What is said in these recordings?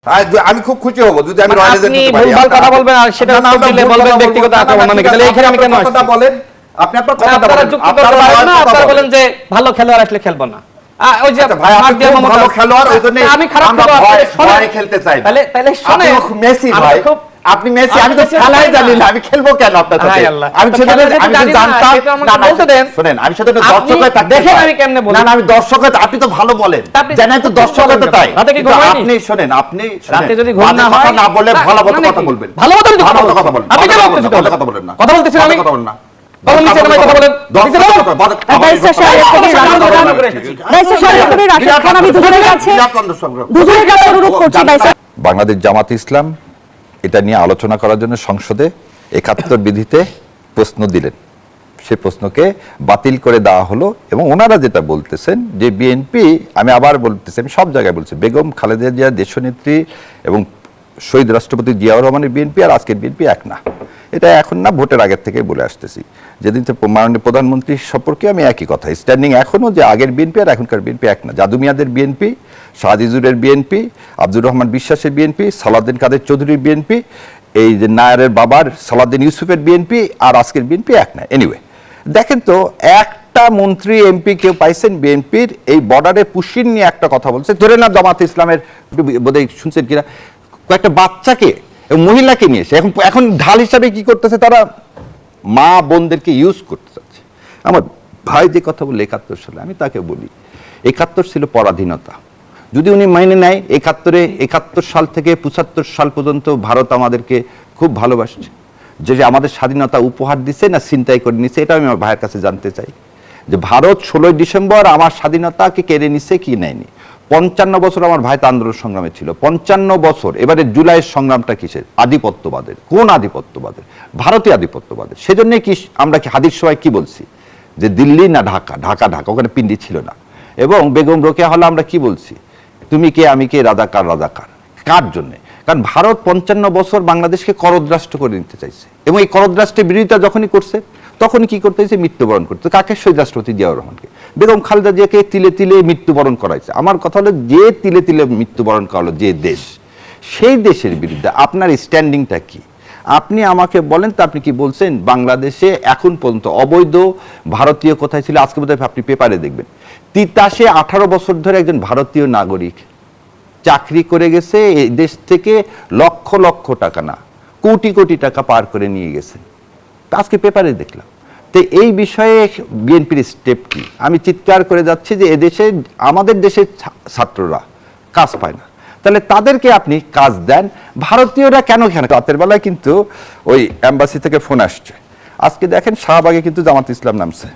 আমি খুব খুশি হব যদি আমি রয়্যাল এজেন্ট হতে পারি। ভুলভাল কথা বলবেন আর সেটা উত্তর দিলে বলবেন ব্যক্তিগত আক্রমণ, মানে তাহলে এইখানে আমি কেন কথা বলেন? আপনি আপনার কথাটা বলেন। আপনারা বলেন যে ভালো খেলোয়াড় আসলে খেলবো না। ওই যে ভাই আপনি ভালো খেলোয়াড়, ওইজন্য আমি খারাপ খেলোয়াড় ভয় খেলতে চাই। তাহলে শুনে মেসি ভাই, আপনি মেসি, আমি তো খেলাই জানি না, আমি খেলবো কেন আপনার সাথে? আমি সেটা আমি তো জানতাম না। বলতে দেন, শুনেন, আমি সেটা দর্শক হয়ে থাকতে দেখেন আমি কেমনে বলি। না না, আমি দর্শক হয়ে, আপনি তো ভালো বলেন, জানেন তো দর্শক হতে তাই। আপনি শুনেন, আপনি রাতে যদি ঘুম না হয় না বলে ভালো কথা বলবেন, ভালো কথা বলবেন। আপনি কেন কথা বলেন না? কথা বলতেছেন, আমি কথা বলেন না। বাংলাদেশ জামাত ইসলাম এটা নিয়ে আলোচনা করার জন্য সংসদে ৭১ বিধিতে প্রশ্ন দিলেন, সে প্রশ্নকে বাতিল করে দেওয়া হলো। এবং ওনারা যেটা বলতেছেন যে বিএনপি, আমি আবার বলতেছি, আমি সব জায়গায় বলছি, বেগম খালেদা জিয়া দেশনেত্রী এবং শহীদ রাষ্ট্রপতি জিয়াউর রহমানের বিএনপি আর আজকের বিএনপি এক না। এটা এখন না, ভোটের আগের থেকে বলে আসতেছি। যেদিন থেকে মাননীয় প্রধানমন্ত্রী সম্পর্কে আমি একই কথা, স্ট্যান্ডিং এখনো যে আগের বিএনপি আর এখনকার বিএনপি এক না। জাদু মিয়াদের বিএনপি, শাহজিজুরের বিএনপি, আব্দুর রহমান বিশ্বাসের বিএনপি, সালাউদ্দিন কাদের চৌধুরীর বিএনপি, এই যে নায়ারের বাবার সালাউদ্দিন ইউসুফের বিএনপি আর আজকের বিএনপি এক না। এনিওয়ে, দেখেন তো, একটা মন্ত্রী এমপি কেউ পাইছেন বিএনপির এই বর্ডারে পুশিন নিয়ে একটা কথা বলছে, ধরে না জামাত ইসলামের, বোধহয় শুনছেন কিনা, কয়েকটা বাচ্চাকে মহিলাকে নিয়ে এসে এখন ঢাল হিসাবে কি করতেছে, তারা মা বোনদেরকে ইউজ করতে চাচ্ছে। আমার ভাই যে কথা বললে ৭১ সালে, আমি তাকে বলি ৭১ ছিল পরাধীনতা। যদি উনি মাইনে নেয় ৭১ সাল থেকে ৭৫ সাল পর্যন্ত ভারত আমাদেরকে খুব ভালোবাসছে, যে আমাদের স্বাধীনতা উপহার দিচ্ছে না ছিনতাই করে নিচ্ছে, এটা আমি আমার ভাইয়ের কাছে জানতে চাই। যে ভারত ১৬ই ডিসেম্বর আমার স্বাধীনতাকে কেড়ে নিচ্ছে কি নেয়নি। ৫৫ বছর আমার ভাই তো আন্দোলন সংগ্রামে ছিল, ৫৫ বছর। এবারে জুলাইয়ের সংগ্রামটা কিসের? আধিপত্যবাদের। কোন আধিপত্যবাদের? ভারতীয় আধিপত্যবাদের। সেজন্য কি আমরা কি হাদির সময় কি বলছি যে দিল্লি না ঢাকা, ঢাকা ঢাকা, ওখানে পিন্ডি ছিল না। এবং বেগম রোকেয়া হলে আমরা কি বলছি, তুমি কে আমি কে, রাজাকার রাজাকার। কার জন্যে? কারণ ভারত ৫৫ বছর বাংলাদেশকে করদ রাষ্ট্র করে নিতে চাইছে, এবং এই করদ রাষ্ট্রের বিরোধিতা যখনই করছে তখন কি করতে হয়েছে? মৃত্যুবরণ করতে। কাকে? শহীদ রাষ্ট্রপতি জিয়াউর রহমানকে। বেগম খালেদা জিয়াকে তিলে তিলে মৃত্যুবরণ করাইছে। আমার কথা হলো, যে তিলে তিলে মৃত্যুবরণ করালো যে দেশ, সেই দেশের বিরুদ্ধে আপনার স্ট্যান্ডিংটা কি? আপনি আমাকে বলেন তো, আপনি কি বলছেন বাংলাদেশে এখন পর্যন্ত অবৈধ ভারতীয় কোথায় ছিল? আজকে বোধহয় আপনি পেপারে দেখবেন, তিতাসে ১৮ বছর ধরে একজন ভারতীয় নাগরিক চাকরি করে গেছে, এই দেশ থেকে লক্ষ লক্ষ টাকা না কোটি কোটি টাকা পার করে নিয়ে গেছে। আজকে পেপারে দেখলাম। তো এই বিষয়ে বিএনপির স্টেপ কি? আমি চিৎকার করে যাচ্ছি যে এদেশে, আমাদের দেশের ছাত্ররা কাজ পায় না, তাহলে তাদেরকে আপনি কাজ দেন। ভারতীয়রা কেন? রাতের বেলায় কিন্তু ওই এম্বাসি থেকে ফোন আসছে, আজকে দেখেন শাহবাগে কিন্তু জামাত ইসলাম নামছে,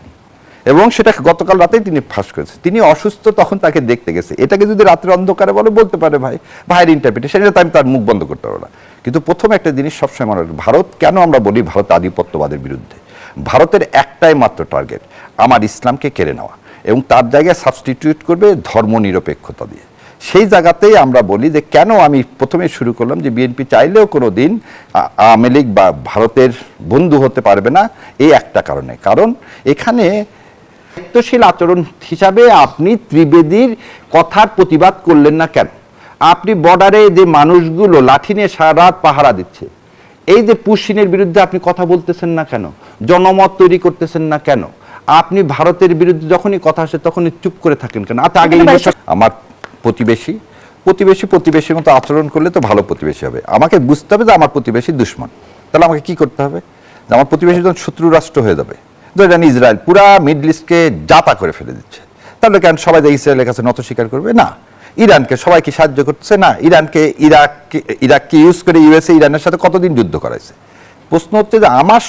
এবং সেটা গতকাল রাতেই তিনি ফাঁস করেছে। তিনি অসুস্থ, তখন তাকে দেখতে গেছে। এটাকে যদি রাতের অন্ধকারে বলতে পারে ভাইয়ের ইন্টারপ্রিটেশন, এটা আমি তার মুখ বন্ধ করতে পারবো না। কিন্তু প্রথম একটা জিনিস সবসময় মনে রাখবে, ভারত কেন আমরা বলি ভারত আধিপত্যবাদের বিরুদ্ধে? ভারতের একটাই মাত্র টার্গেট, আমার ইসলামকে কেড়ে নেওয়া, এবং তার জায়গায় সাবস্টিটিউট করবে ধর্মনিরপেক্ষতা দিয়ে। সেই জায়গাতেই আমরা বলি যে কেন আমি প্রথমে শুরু করলাম যে বিএনপি চাইলেও কোনো দিন আওয়ামী লীগ বা ভারতের বন্ধু হতে পারবে না, এই একটা কারণে। কারণ এখানে দায়িত্বশীল আচরণ হিসাবে আপনি ত্রিবেদীর কথার প্রতিবাদ করলেন না কেন? আপনি বর্ডারে যে মানুষগুলো লাঠি নিয়ে সারা রাত পাহারা দিচ্ছে, এই যে পুশিনের বিরুদ্ধে আপনি কথা বলতেছেন না কেন? জনমত তৈরি করতেছেন না কেন? আপনি ভারতের বিরুদ্ধে যখনই কথা আসে তখনই চুপ করে থাকেন কেন? আগে আমার প্রতিবেশীর মতো আচরণ করলে তো ভালো প্রতিবেশী হবে। আমাকে বুঝতে হবে যে আমার প্রতিবেশী দুশ্মন। তাহলে আমাকে কি করতে হবে? যে আমার প্রতিবেশী যখন শত্রু রাষ্ট্র হয়ে যাবে, ধরেন ইসরায়েল পুরা মিডল ইস্টকে জাতা করে ফেলে দিচ্ছে, তাহলে কেন সবাই যে ইসরায়েলের কাছে নত স্বীকার করবে না? ইরানকে সবাই কি সাহায্য করছে? না। ইরাককে ইউজ করে ইউএসএ ইরানের সাথে কতদিন যুদ্ধ করাইছে? প্রশ্ন হচ্ছে যে আমার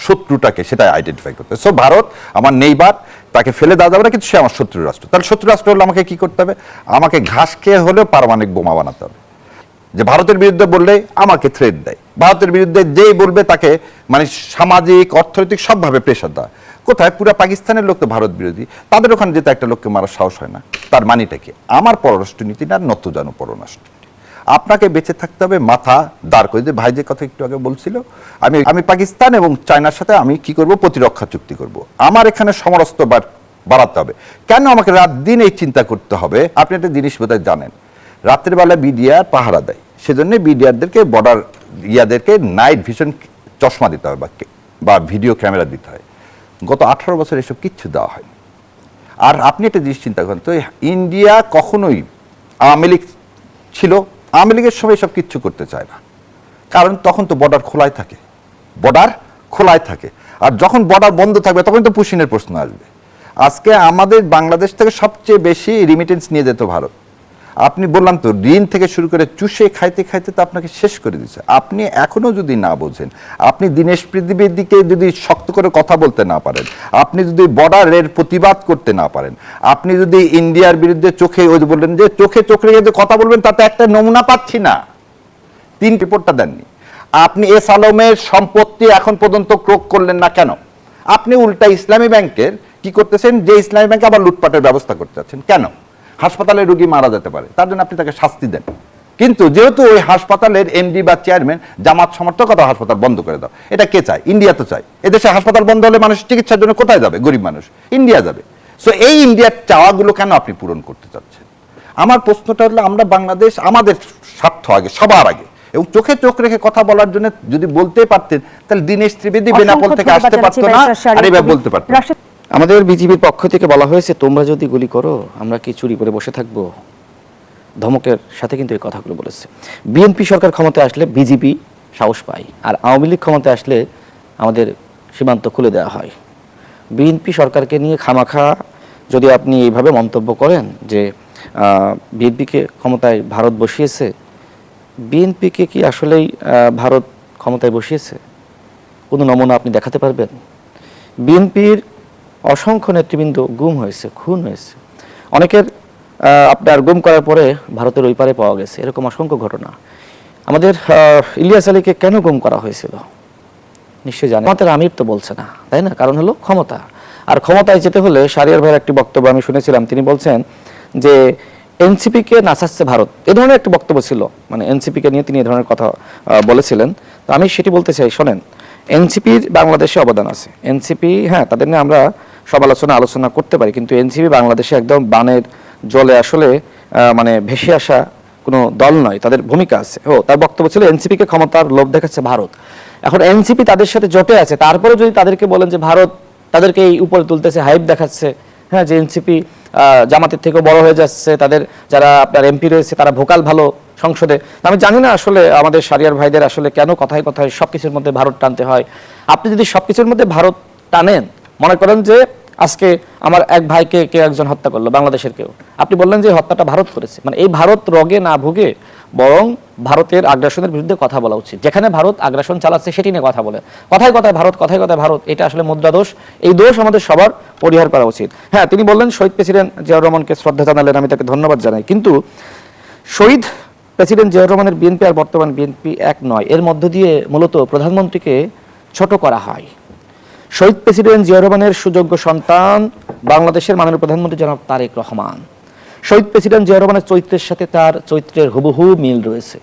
শত্রুটাকে সেটা আইডেন্টিফাই করতে। সো ভারত আমার নেইবার, তাকে ফেলে দেওয়া যাবে না, কিন্তু সে আমার শত্রু রাষ্ট্র। তাহলে শত্রু রাষ্ট্র হলে আমাকে কি করতে হবে? আমাকে ঘাস খেয়ে হলেও পারমাণবিক বোমা বানাতে হবে। যে ভারতের বিরুদ্ধে বললে আমাকে থ্রেট দেয়, ভারতের বিরুদ্ধে যেই বলবে তাকে মানে সামাজিক অর্থনৈতিক সবভাবে প্রেশার দেওয়া। কোথায়? পুরা পাকিস্তানের লোক তো ভারত বিরোধী, তাদের ওখানে যেতে একটা লোককে মারার সাহস হয় না। তার মানিটা কি? আমার পররাষ্ট্রনীতি না নত জানো পররাষ্ট্রনীতি। আপনাকে বেঁচে থাকতে হবে মাথা দাঁড় করে। যে ভাই যে কথা একটু আগে বলছিল, আমি পাকিস্তান এবং চায়নার সাথে আমি কি করব? প্রতিরক্ষা চুক্তি করব। আমার এখানে সমরাস্ত্র বাড়াতে হবে। কেন আমাকে রাত দিন এই চিন্তা করতে হবে? আপনি একটা জিনিস বোধহয় জানেন রাতের বেলা বিডিআর পাহারা দেয়, সেজন্য বিডিআরদেরকে বর্ডার ইয়াদেরকে নাইট ভিশন চশমা দিতে হয় বা ভিডিও ক্যামেরা দিতে হয়। গত 18 বছর এসব কিচ্ছু দেওয়া হয়নি। আর আপনি একটা জিনিস চিন্তা করেন তো, ইন্ডিয়া কখনোই আওয়ামী লীগ ছিল, আওয়ামী লীগের সময় সব কিচ্ছু করতে চায় না, কারণ তখন তো বর্ডার খোলাই থাকে, বর্ডার খোলাই থাকে। আর যখন বর্ডার বন্ধ থাকবে তখন তো পুশিনের প্রশ্ন আসবে। আজকে আমাদের বাংলাদেশ থেকে সবচেয়ে বেশি রিমিটেন্স নিয়ে যেত ভারত। আপনি বললাম তো, ঋণ থেকে শুরু করে চুষে খাইতে খাইতে তো আপনাকে শেষ করে দিচ্ছে। আপনি এখনো যদি না বোঝেন, আপনি দীনেশ পৃথিবীর দিকে যদি শক্ত করে কথা বলতে না পারেন, আপনি যদি বর্ডারের প্রতিবাদ করতে না পারেন, আপনি যদি ইন্ডিয়ার বিরুদ্ধে চোখে ওই বললেন যে চোখে চোখ রেখে যে কথা বলবেন, তাতে একটা নমুনা পাচ্ছি না। 3 রিপোর্টটা দেননি। আপনি এস আলমের সম্পত্তি এখন পর্যন্ত ক্রোক করলেন না কেন? আপনি উল্টা ইসলামী ব্যাংকের কি করতেছেন, যে ইসলামী ব্যাংকে আবার লুটপাটের ব্যবস্থা করতে চাচ্ছেন কেন? হাসপাতালে রোগী মারা যেতে পারে, তার জন্য আপনি তাকে শাস্তি দেন। কিন্তু যেহেতু ওই হাসপাতালের এমডি বা চেয়ারম্যান জামাত সমর্থকতা হাসপাতাল বন্ধ করে দাও, এটা কে চায়? ইন্ডিয়া তো চায়। এদেশে হাসপাতাল বন্ধ হলে মানুষ চিকিৎসার জন্য কোথায় যাবে? গরিব মানুষ ইন্ডিয়া যাবে। সো এই ইন্ডিয়ার চাওয়াগুলো কেন আপনি পূরণ করতে চাচ্ছেন? আমার প্রশ্নটা হলো, আমরা বাংলাদেশ আমাদের স্বার্থ আগে, সবার আগে, এবং চোখে চোখ রেখে কথা বলার জন্য যদি বলতে পারতেন, তাহলে দীনেশ ত্রিবেদী বেনাপোল থেকে আসতে পারতো না, আর এবার বলতে পারতো। আমাদের বিজিবির পক্ষ থেকে বলা হয়েছে, তোমরা যদি গুলি করো আমরা কি চুরি করে বসে থাকবো? ধমকের সাথে কিন্তু এই কথাগুলো বলেছে। বিএনপি সরকার ক্ষমতায় আসলে বিজিবি সাহস পায়, আর আওয়ামী লীগ ক্ষমতায় আসলে আমাদের সীমান্ত খুলে দেওয়া হয়। বিএনপি সরকারকে নিয়ে খামাখা যদি আপনি এইভাবে মন্তব্য করেন যে বিএনপিকে ক্ষমতায় ভারত বসিয়েছে, বিএনপিকে কি আসলেই ভারত ক্ষমতায় বসিয়েছে? কোনো নমুনা আপনি দেখাতে পারবেন? বিএনপির অসংখ্য নেতৃবৃন্দ গুম হয়েছে, খুন হয়েছে, অনেকের আপনার গুম করার পরে ভারতের ওই পারে পাওয়া গেছে, এরকম অসংখ্য ঘটনা। আমাদের ইলিয়াস আলীকে কেন গুম করা হয়েছিল নিশ্চয়ই জানেন। আমাদের আমির তো বলছে না, তাই না? কারণ হলো ক্ষমতা। আর ক্ষমতায় যেতে হলে শাহরিয়ার ভাইয়ের একটি বক্তব্য আমি শুনেছিলাম, তিনি বলছেন যে এনসিপিকে নাচাচ্ছে ভারত, এ ধরনের একটি বক্তব্য ছিল, মানে এনসিপিকে নিয়ে তিনি এ ধরনের কথা বলেছিলেন। তো আমি সেটি বলতে চাই, শোনেন, এনসিপির বাংলাদেশে অবদান আছে। এনসিপি, হ্যাঁ, তাদের নিয়ে আমরা সব আলোচনা করতে পারি, কিন্তু এনসিপি বাংলাদেশে একদম বানের জলে আসলে মানে ভেসে আসা কোনো দল নয়, তাদের ভূমিকা আছে। তার বক্তব্য ছিল এনসিপিকে ক্ষমতার লোভ দেখাচ্ছে ভারত। এখন এনসিপি তাদের সাথে জোটে আছে, তারপরে যদি তাদেরকে বলেন যে ভারত তাদেরকে এই উপরে তুলতেছে, হাইপ দেখাচ্ছে, হ্যাঁ, যে এনসিপি জামাতের থেকেও বড় হয়ে যাচ্ছে, তাদের যারা আপনার এমপি রয়েছে তারা ভোকাল ভালো সংসদে। আমি জানি না আসলে আমাদের শাহরিয়ার ভাইদের আসলে কেন কথায় কথায় সবকিছুর মধ্যে ভারত টানতে হয়। আপনি যদি সবকিছুর মধ্যে ভারত টানেন, মনে করেন যে আজকে আমার এক ভাইকে কেউ একজন হত্যা করলো, বাংলাদেশের কেউ, আপনি বললেন যে হত্যাটা ভারত করেছে, মানে এই ভারত রগে না ভুগে বরং ভারতের আগ্রাসনের বিরুদ্ধে কথা বলা উচিত। যেখানে ভারত আগ্রাসন চালাচ্ছে সেটি নিয়ে কথা বলে, কথায় কথায় ভারত, কথায় কথায় ভারত, এটা আসলে মুদ্রা দোষ। এই দোষ আমাদের সবার পরিহার করা উচিত। হ্যাঁ, তিনি বললেন শহীদ প্রেসিডেন্ট জিয়াউর রহমানকে শ্রদ্ধা জানালেন, আমি তাকে ধন্যবাদ জানাই, কিন্তু শহীদ প্রেসিডেন্ট জিয়াউর রহমানের বিএনপি আর বর্তমান বিএনপি এক নয়, এর মধ্য দিয়ে মূলত প্রধানমন্ত্রীকে ছোট করা হয়। শহীদ প্রেসিডেন্ট জিয়াউর রহমানের সুযোগ্য সন্তান বাংলাদেশের মাননীয় প্রধানমন্ত্রী জনাব তারেক রহমান। শহীদ প্রেসিডেন্ট জিয়াউর রহমানের চরিত্রের সাথে তার চরিত্রের হুবহু মিল রয়েছে।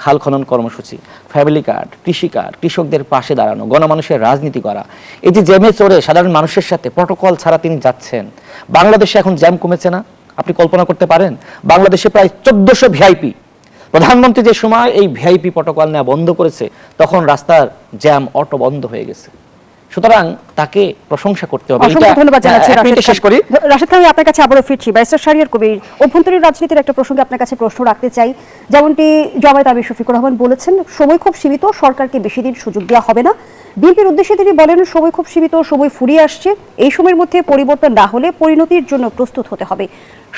খাল খনন কর্মসূচি, ফ্যামিলি কার্ড, কৃষি কার্ড, কৃষকদের পাশে দাঁড়ানো, গণমানুষের রাজনীতি করা, এই যে জ্যামে চড়ে সাধারণ মানুষের সাথে প্রটোকল ছাড়া তিনি যাচ্ছেন। বাংলাদেশে এখন জ্যাম কমেছে না? আপনি কল্পনা করতে পারেন, বাংলাদেশে প্রায় 1400 ভিআইপি। প্রধানমন্ত্রী যে সময় এই ভিআইপি প্রটোকল নেওয়া বন্ধ করেছে, তখন রাস্তার জ্যাম অটো বন্ধ হয়ে গেছে। সুতরাং তাকে প্রশংসা করতে হবে। অসংখ্য ধন্যবাদ জানাচ্ছি শেষ করি। রাশেদ খান, আপনার কাছে আবারও ফিরছি। ব্যারিস্টার শাহরিয়ার কবির, অভ্যন্তরীণ রাজনীতির একটা প্রসঙ্গে আপনার কাছে প্রশ্ন রাখতে চাই। যেমনটি জামায়াত আমির শফিকুর রহমান বলেছেন, সময় খুব সীমিত, সরকারকে বেশি দিন সুযোগ দেওয়া হবে না। বিএনপির উদ্দেশ্যে তিনি বলেন, সময় খুব সীমিত, সময় ফুরিয়ে আসছে, এই সময়ের মধ্যে পরিবর্তন না হলে পরিণতির জন্য প্রস্তুত হতে হবে।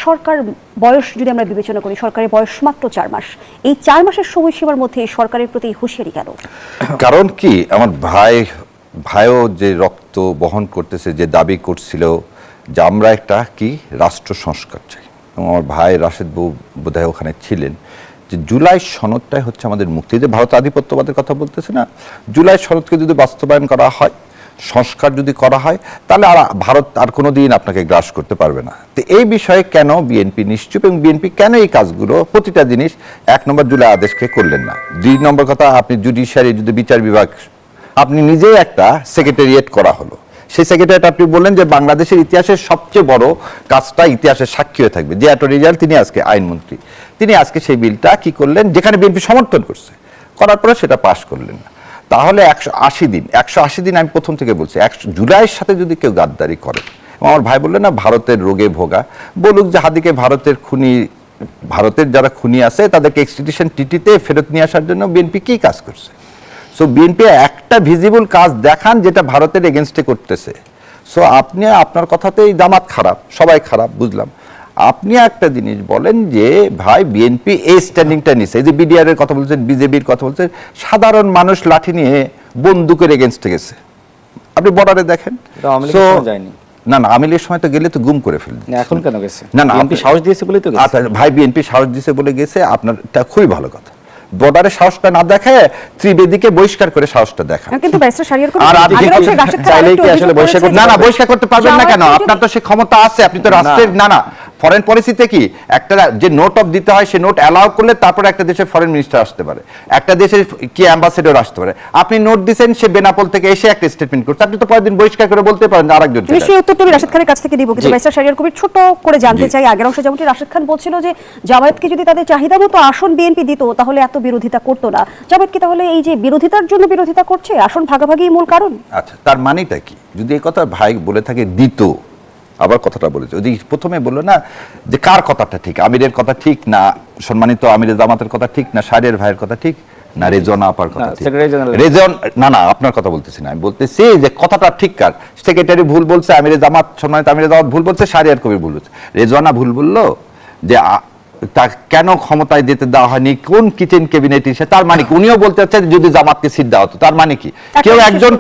সরকার বয়স যদি আমরা বিবেচনা করি, সরকারের বয়স মাত্র 4 মাস, এই 4 মাসের সময়সীমার মধ্যে সরকারের প্রতি হুঁশিয়ারি কেন? কারণ কি, আমার ভাইও যে রক্ত বহন করতেছে, যে দাবি করছিল যে আমরা একটা কি রাষ্ট্র সংস্কার চাই, এবং আমার ভাই রাশেদ বোধহয় ওখানে ছিলেন, যে জুলাই সনদটাই হচ্ছে আমাদের মুক্তি। যে ভারত আধিপত্যবাদের কথা বলতেছে না, জুলাই সনদকে যদি বাস্তবায়ন করা হয়, সংস্কার যদি করা হয়, তাহলে আর ভারত আর কোনো দিন আপনাকে গ্রাস করতে পারবে না। তো এই বিষয়ে কেন বিএনপি নিশ্চুপ, এবং বিএনপি কেন এই কাজগুলো প্রতিটা জিনিস 1 নম্বর জুলাই আদেশকে করলেন না? 2 নম্বর কথা, আপনি জুডিশিয়ারি যদি বিচার বিভাগ, আপনি নিজেই একটা সেক্রেটারিয়েট করা হলো, সেই সেক্রেটারিয়েট আপনি বললেন যে বাংলাদেশের ইতিহাসের সবচেয়ে বড় কাজটা ইতিহাসের সাক্ষী হয়ে থাকবে, যে অ্যাটর্নি জেনারেল তিনি আজকে আইনমন্ত্রী, তিনি আজকে সেই বিলটা কি করলেন, যেখানে বিএনপি সমর্থন করছে, করার পরে সেটা পাশ করলেন না। তাহলে 180 দিন আমি প্রথম থেকে বলছি, জুলাইয়ের সাথে যদি কেউ গাদ্দারি করে, আমার ভাই বললেন না ভারতের রোগে ভোগা, বলুক যে হাদিকে ভারতের যারা খুনি আছে তাদেরকে এক্সট্রাডিশন ট্রিটিতে ফেরত নিয়ে আসার জন্য বিএনপি কি কাজ করছে। সো বিএনপি একটা ভিজিবল কাজ দেখান যেটা ভারতের এগেনস্টে করতেছে। সো আপনি আপনার কথাতেই জামাত খারাপ, সবাই খারাপ, বুঝলাম। আপনি একটা জিনিস বলেন যে ভাই বিএনপি এই স্ট্যান্ডিংটা নিছে, এই যে বিডিআর এর কথা বলছেন, বিজেপির কথা বলছেন, সাধারণ মানুষ লাঠি নিয়ে বন্দুকের এগেনস্টে গেছে। আপনি বর্ডারে দেখেন, না আওয়ামী লীগের সময় তো গেলে তো গুম করে ফেলবে, এখন কেন গেছে? না বিএনপি সাহস দিয়েছে বলেই তো গেছে। আচ্ছা ভাই, বিএনপি সাহস দিয়েছে বলে গেছে, আপনারটা খুবই ভালো কথা। বর্ডারে সাহসটা না দেখায় ত্রিবেদীকে বহিষ্কার করে সাহসটা দেখা। কিন্তু ব্যারিস্টার শাহরিয়ার কবির আর আগের অংশে রাশেদ খান চাইলেই কি আসলে বহিষ্কার করতে না বহিষ্কার করতে পারবেন না কেন? আপনার তো সে ক্ষমতা আছে, আপনি তো রাষ্ট্রের না ফরেন পলিসিতে কি একটা যে নোট অফ দিতে হয়, সে নোট অ্যালাউ করলে তারপরে একটা দেশের ফরেন মিনিস্টার আসতে পারে, একটা দেশের কি অ্যাম্বাসেডর আসতে পারে। আপনি নোট দিচ্ছেন, সে বেনাপোল থেকে এসে একটা স্টেটমেন্ট করছে, আপনি তো পরের দিন বহিষ্কার করে বলতে পারেন আরেকজন। নিশ্চয়ই উত্তরটা আমি রাশেদ খানের কাছ থেকে দিব, কিন্তু ব্যারিস্টার শাহরিয়ার কবির ছোট করে জানতে চাই, আগের অংশে যেমনটি রাশেদ খান বলছিল যে জামায়াতকে যদি তাদের চাহিদা মতো আসন বিএনপি দিত তাহলে এত বিরোধিতা করতো না। জামায়াত কি তাহলে এই যে বিরোধিতার জন্য বিরোধিতা করছে, আসন ভাগাভাগি মূল কারণ? আচ্ছা, তার মানেটা কি? যদি এই কথা ভাই বলে থাকে দিত, আবার কথাটা বলেছে, ওই প্রথমে বললো না যে কার কথাটা ঠিক, আমিরের কথা ঠিক না, সম্মানিত আমিরের জামাতের কথা ঠিক না, শাহরিয়ার ভাইয়ের কথা ঠিক না, রেজওয়ানা আপার কথা ঠিক? না আপনার কথা বলতেছি না, আমি বলতেছি যে কথাটা ঠিক কার। সেক্রেটারি ভুল বলছে, আমিরের জামাত, সম্মানিত আমিরের জামাত ভুল বলছে, শাহরিয়ার কবির ভুল বলছে, রেজওয়ানা ভুল বললো যে তা কেন ক্ষমতায় দিতে দেওয়া হয়নি, কোন কিচেন ক্যাবিনেট হিসেবে, তার মানে কি? উনিও বলতে চাচ্ছেন যদি জামাতকে সিট দেওয়া হতো, তার মানে কি কেউ একজন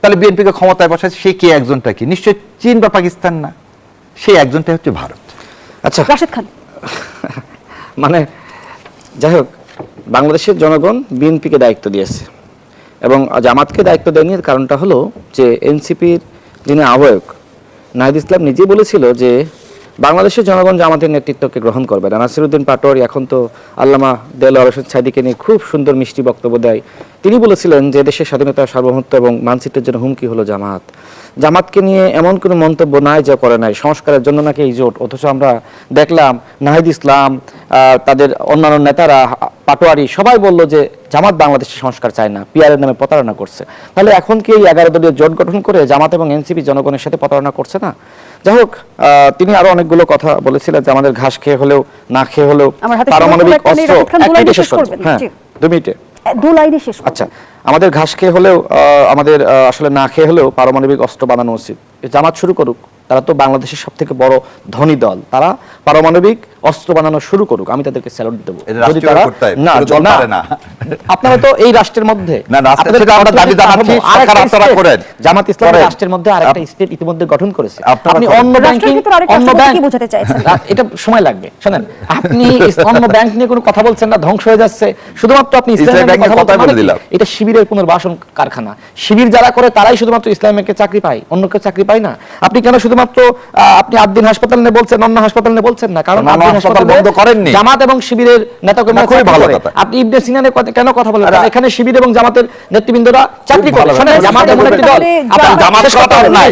তাহলে বিএনপিকে ক্ষমতায় বসাচ্ছে, সে কে একজনটা কি? নিশ্চয় চীন বা পাকিস্তান না, সেই একজনটা হচ্ছে ভারত। আচ্ছা রাশেদ খান, মানে যাই হোক, বাংলাদেশের জনগণ বিএনপিকে দায়িত্ব দিয়েছে এবং জামাতকে দায়িত্ব দেয়নি। কারণটা হলো যে এনসিপির যিনি আহ্বায়ক নাহিদ ইসলাম নিজেই বলেছিল যে বাংলাদেশের জনগণ জামাতের নেতৃত্বকে গ্রহণ করবে না। নাসিরউদ্দিন পাটোয়ারি এখন তো আল্লামা দেলোয়ার হোসেন সাইদিকে নিয়ে খুব সুন্দর মিষ্টি বক্তব্য দেয়। তিনি বলেছিলেন যে দেশের স্বাধীনতা, সার্বভৌমত্ব এবং মানচিত্রের জন্য হুমকি হলো জামাত। জামাতকে নিয়ে এমন কোনো মন্তব্য নাই যা করে নাই, সংস্কারের জন্য নাকি এই জোট। অথচ আমরা দেখলাম নাহিদ ইসলাম, তাদের অন্যান্য নেতারা, পাটোয়ারি সবাই বলল যে জামাত বাংলাদেশের সংস্কার চায় না, পিআরের নামে প্রতারণা করছে। তাহলে এখন কি এই 11 দলীয় জোট গঠন করে জামাত এবং এনসিপি জনগণের সাথে প্রতারণা করছে না? যাই হোক, তিনি আরো অনেকগুলো কথা বলেছিলেন যে আমাদের ঘাস খেয়ে হলেও না খেয়ে হলেও পারমাণবিক অস্ত্র, 2 মিনিটে 2 লাইনে শেষ করবেন। আচ্ছা, আমাদের ঘাস খেয়ে হলেও আমাদের আসলে না খেয়ে হলেও পারমাণবিক অস্ত্র বানানো উচিত। জামাত শুরু করুক, তারা তো বাংলাদেশের সব থেকে বড় ধনী দল, তারা পারমাণবিক অস্ত্র বানানো শুরু করুক, আমি তাদেরকে স্যালুট দেবো। যদি তারা না, আপনারা তো এই রাষ্ট্রের মধ্যে জামাত ইসলামের রাষ্ট্রের মধ্যে আরেকটা স্টেট ইতিমধ্যে গঠন করেছে। আপনি অন্য ব্যাংকিং, অন্য ব্যাংক বোঝাতে চাইছেন, এটা সময় লাগবে। শুনেন, আপনি অন্য ব্যাংক নিয়ে কোনো কথা বলছেন না, ধ্বংস হয়ে যাচ্ছে, শুধুমাত্র আপনি ইসলামের কথা বলতে। এটা শিবিরের পুনর্বাসন কারখানা, শিবির যারা করে তারাই শুধুমাত্র ইসলামকে চাকরি পায়, অন্য কেউ চাকরি পায় না। আপনি কেন শুধুমাত্র আপনি আদ্দিন হাসপাতাল নিয়ে বলছেন, অন্য হাসপাতাল নিয়ে বলছেন না? কারণ হাসপাতাল বন্ধ করেননি, জামাত এবং শিবিরের নেতাকর্মীরা ভালো কথা। আপনি ইবনে সিনানের কেন কথা বলেন? এখানে শিবির এবং জামাতের নেতৃবৃন্দরা চাকরি করে। শুনেন, জামাত এমন একটি দল, আপনি জামাতের কথা নাই,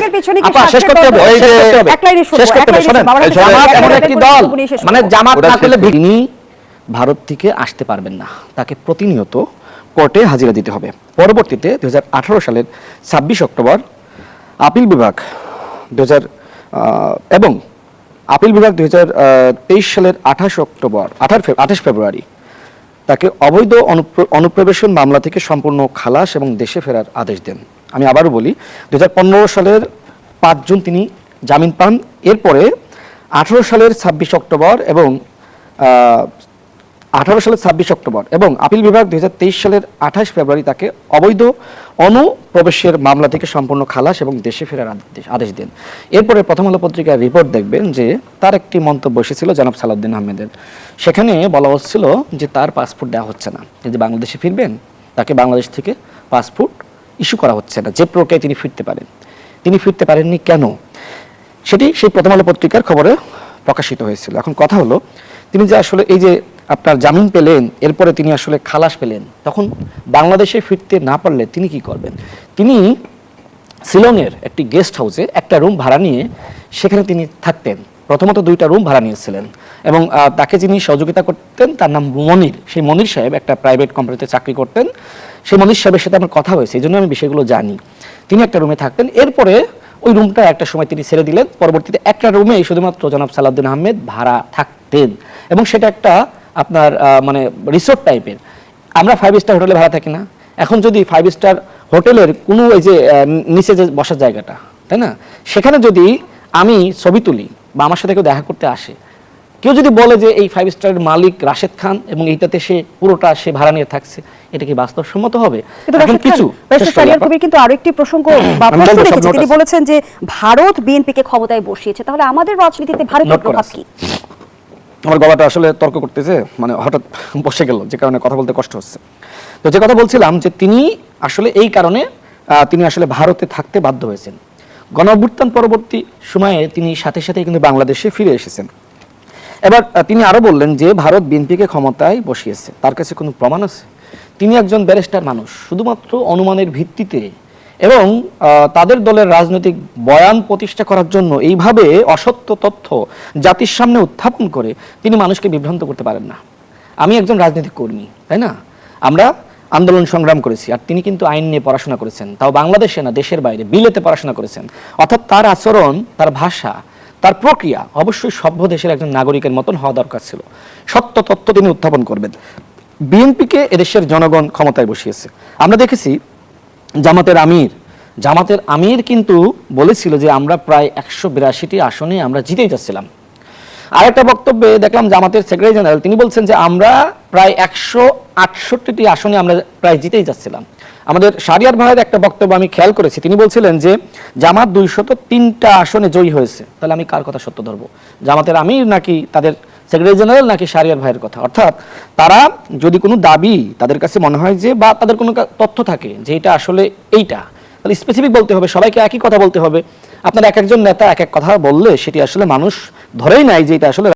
আপনারা শেষ করতে হবে, এই যে এক লাইনে শেষ করতে হবে। শুনেন, জামাত এমন একটি দল, মানে জামাত না করলে তিনি ভারত থেকে আসতে পারবেন না, তাকে প্রতিনিয়ত কোর্টে হাজিরা দিতে হবে। পরবর্তীতে 2018 সালের 26 অক্টোবর আপিল বিভাগ এবং আপিল বিভাগ 2023 সালের 28 ফেব্রুয়ারি তাকে অবৈধ অনুপ্রবেশন মামলা থেকে সম্পূর্ণ খালাস এবং দেশে ফেরার আদেশ দেন। আমি আবারও বলি, 2015 সালের 5 জুন তিনি জামিন পান। এরপরে 18 সালের 26 অক্টোবর এবং 18 সালের 26 অক্টোবর এবং আপিল বিভাগ 2023 সালের 28 ফেব্রুয়ারি তাকে অবৈধ অনুপ্রবেশের মামলা থেকে সম্পূর্ণ খালাস এবং দেশে ফেরার আদেশ দেন। এরপরে প্রথম আলো পত্রিকার রিপোর্ট দেখবেন যে তার একটি মন্তব্য এসেছিল জনাব সালাউদ্দিন আহমেদের। সেখানে বলা হচ্ছিল যে তার পাসপোর্ট দেওয়া হচ্ছে না, যদি বাংলাদেশে ফিরবেন তাকে বাংলাদেশ থেকে পাসপোর্ট ইস্যু করা হচ্ছে না, যে প্রক্রিয়ায় তিনি ফিরতে পারেন। তিনি ফিরতে পারেননি কেন? সেটি সেই প্রথম আলো পত্রিকার খবরে প্রকাশিত হয়েছিল। এখন কথা হলো, তিনি যে আসলে এই যে আপনার জামিন পেলেন, এরপরে তিনি আসলে খালাস পেলেন, তখন বাংলাদেশে ফিরতে না পারলে তিনি কি করবেন? তিনি শিলংয়ের একটি গেস্ট হাউসে একটা রুম ভাড়া নিয়ে সেখানে তিনি থাকতেন। প্রথমত 2টা রুম ভাড়া নিয়েছিলেন এবং তাকে যিনি সহযোগিতা করতেন তার নাম মনির। সেই মনির সাহেব একটা প্রাইভেট কোম্পানিতে চাকরি করতেন। সেই মনির সাহেবের সাথে আমার কথা হয়েছে, এই জন্য আমি বিষয়গুলো জানি। তিনি একটা রুমে থাকতেন, এরপরে ওই রুমটা একটা সময় তিনি ছেড়ে দিলেন। পরবর্তীতে একটা রুমে শুধুমাত্র জনাব সালাউদ্দিন আহমেদ ভাড়া থাকতেন এবং সেটা একটা আপনার মানে রিসোর্ট টাইপের। আমরা 5 স্টার হোটেলে ভাড়া থাকি না, এখন যদি 5 স্টার হোটেলের কোনো এই যে নিচে যে বসার জায়গাটা, তাই না, সেখানে যদি আমি ছবি তুলি বা আমার সাথে কেউ দেখা করতে আসে, কেউ যদি বলে যে এই 5 স্টারের মালিক রাশেদ খান এবং এইটাতে সে পুরোটা সে ভাড়া নিয়ে থাকছে, এটা কি বাস্তবসম্মত হবে? কিন্তু রাশেদ খান, ব্যারিস্টার শাহরিয়ার কবির কিন্তু আরো একটি প্রসঙ্গ বা প্রশ্ন রেখেছে। তিনি বলেছেন যে ভারত বিএনপিকে ক্ষমতায় বসিয়েছে, তাহলে আমাদের রাজনীতিতে ভারতের প্রভাব কি? আমার গলাটা আসলে তর্ক করতেছে, মানে হঠাৎ বসে গেল, যে কারণে কথা বলতে কষ্ট হচ্ছে। তো যে কথা বলছিলাম যে তিনি আসলে এই কারণে তিনি আসলে ভারতে থাকতে বাধ্য হয়েছেন। গণঅভ্যুত্থান পরবর্তী সময়ে তিনি সাথে সাথে কিন্তু বাংলাদেশে ফিরে এসেছেন। এবার তিনি আরো বললেন যে ভারত বিএনপিকে ক্ষমতায় বসিয়েছে, তার কাছে কোনো প্রমাণ আছে? তিনি একজন ব্যারিস্টার মানুষ, শুধুমাত্র অনুমানের ভিত্তিতে এবং তাদের দলের রাজনৈতিক বয়ান প্রতিষ্ঠা করার জন্য এইভাবে অসত্য তথ্য জাতির সামনে উত্থাপন করে তিনি মানুষকে বিভ্রান্ত করতে পারেন না। আমি একজন রাজনৈতিক কর্মী, তাই না, আমরা আন্দোলন সংগ্রাম করেছি, আর তিনি কিন্তু আইন নিয়ে পড়াশোনা করেছেন, তাও বাংলাদেশে না, দেশের বাইরে, বিলেতে পড়াশোনা করেছেন। অর্থাৎ তার আচরণ, তার ভাষা, তার প্রক্রিয়া অবশ্যই সভ্য দেশের একজন নাগরিকের মতন হওয়া দরকার ছিল। সত্য তথ্য তিনি উত্থাপন করবেন। বিএনপিকে এদেশের জনগণ ক্ষমতায় বসিয়েছে। আমরা দেখেছি জামাতের আমির কিন্তু বলেছিল যে আমরা প্রায় 182টি আসনে আমরা জিতেই যাচ্ছিলাম। আরেকটা বক্তব্যে দেখলাম জামাতের সেক্রেটারি জেনারেল, তিনি বলছেন যে আমরা প্রায় 168টি আসনে আমরা প্রায় জিতেই যাচ্ছিলাম। আমাদের শাহরিয়ার ভাইয়ের একটা বক্তব্য আমি খেয়াল করেছি, তিনি বলছিলেন যে জামাত 203টা আসনে জয়ী হয়েছে। তাহলে আমি কার কথা সত্য ধরবো, জামাতের আমির নাকি তাদের সেক্রেটারি জেনারেল নাকি শাহরিয়ার ভাইয়ের কথা? অর্থাৎ তারা যদি কোনো দাবি তাদের কাছে মনে হয় যে, বা তাদের কোনো তথ্য থাকে যে এটা আসলে এইটা, তাহলে স্পেসিফিক বলতে হবে, সবাইকে একই কথা বলতে হবে। আপনার এক একজন নেতা এক এক কথা বললে সেটি আসলে মানুষ ধরেই নাই যে এটা আসলে